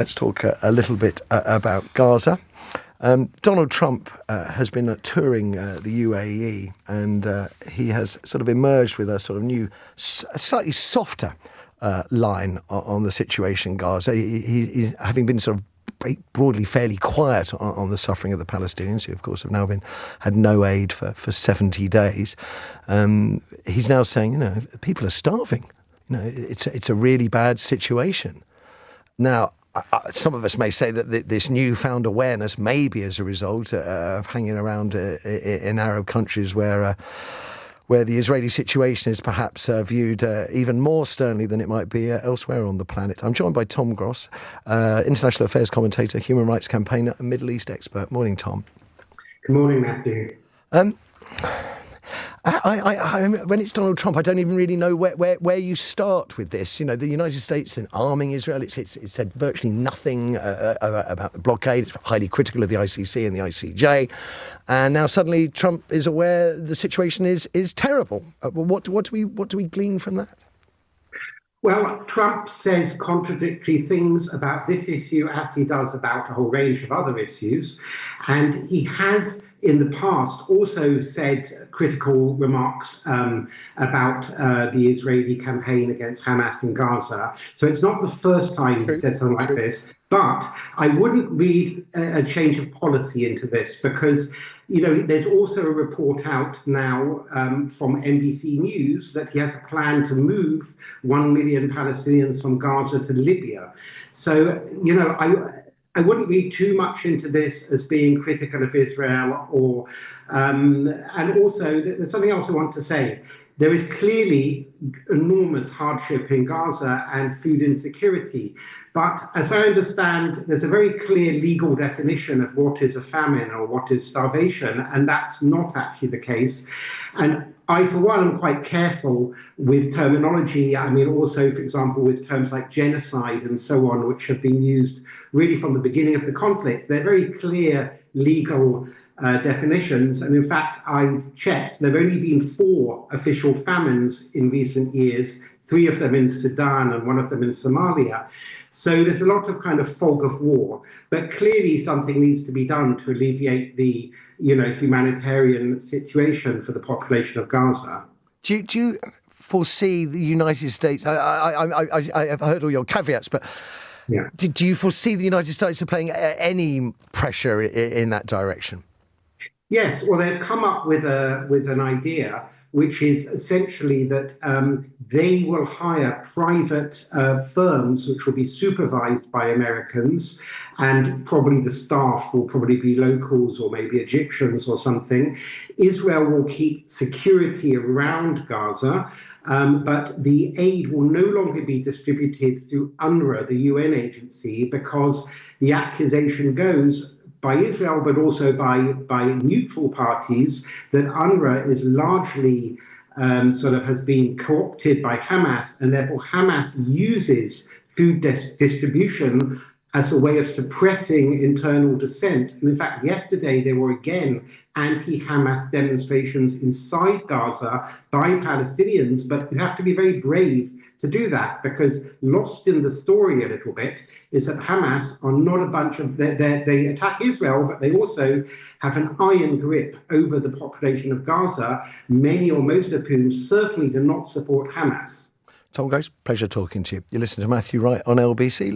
Let's talk a little bit about Gaza. Donald Trump has been touring the UAE, and he has sort of emerged with a sort of new, slightly softer line on the situation in Gaza. He's having been sort of broadly fairly quiet on the suffering of the Palestinians, who of course have now had no aid for 70 days. He's now saying, people are starving. It's a really bad situation. Now, some of us may say that this newfound awareness may be as a result of hanging around in Arab countries where the Israeli situation is perhaps viewed even more sternly than it might be elsewhere on the planet. I'm joined by Tom Gross, international affairs commentator, human rights campaigner and Middle East expert. Morning, Tom. Good morning, Matthew. When it's Donald Trump, I don't even really know where you start with this. The United States in arming Israel, it said virtually nothing about the blockade. It's highly critical of the ICC and the ICJ. And now suddenly Trump is aware the situation is terrible. What do we glean from that? Well, Trump says contradictory things about this issue as he does about a whole range of other issues. And he has in the past also said critical remarks about the Israeli campaign against Hamas in Gaza. So it's not the first time he said something like this. But I wouldn't read a change of policy into this because, there's also a report out now from NBC News that he has a plan to move 1 million Palestinians from Gaza to Libya. So, I wouldn't read too much into this as being critical of Israel and also there's something else I want to say. There is clearly enormous hardship in Gaza and food insecurity. But as I understand, there's a very clear legal definition of what is a famine or what is starvation, and that's not actually the case. And I, for one, am quite careful with terminology. I mean, also, for example, with terms like genocide and so on, which have been used really from the beginning of the conflict. They're very clear legal definitions. And in fact, I've checked, there have only been 4 official famines in recent years, 3 of them in Sudan and 1 of them in Somalia. So there's a lot of kind of fog of war, but clearly something needs to be done to alleviate the, humanitarian situation for the population of Gaza. Do you foresee the United States? I've heard all your caveats, but yeah. Do you foresee the United States applying any pressure in that direction? Yes, well, they've come up with an idea, which is essentially that they will hire private firms, which will be supervised by Americans, and probably the staff will probably be locals or maybe Egyptians or something. Israel will keep security around Gaza, but the aid will no longer be distributed through UNRWA, the UN agency, because the accusation goes by Israel, but also by neutral parties, that UNRWA is largely has been co-opted by Hamas, and therefore Hamas uses food distribution as a way of suppressing internal dissent. And in fact, yesterday there were again anti-Hamas demonstrations inside Gaza by Palestinians, but you have to be very brave to do that, because lost in the story a little bit is that Hamas are not a bunch of, they attack Israel, but they also have an iron grip over the population of Gaza, many or most of whom certainly do not support Hamas. Tom Gross, pleasure talking to you. You listen to Matthew Wright on LBC.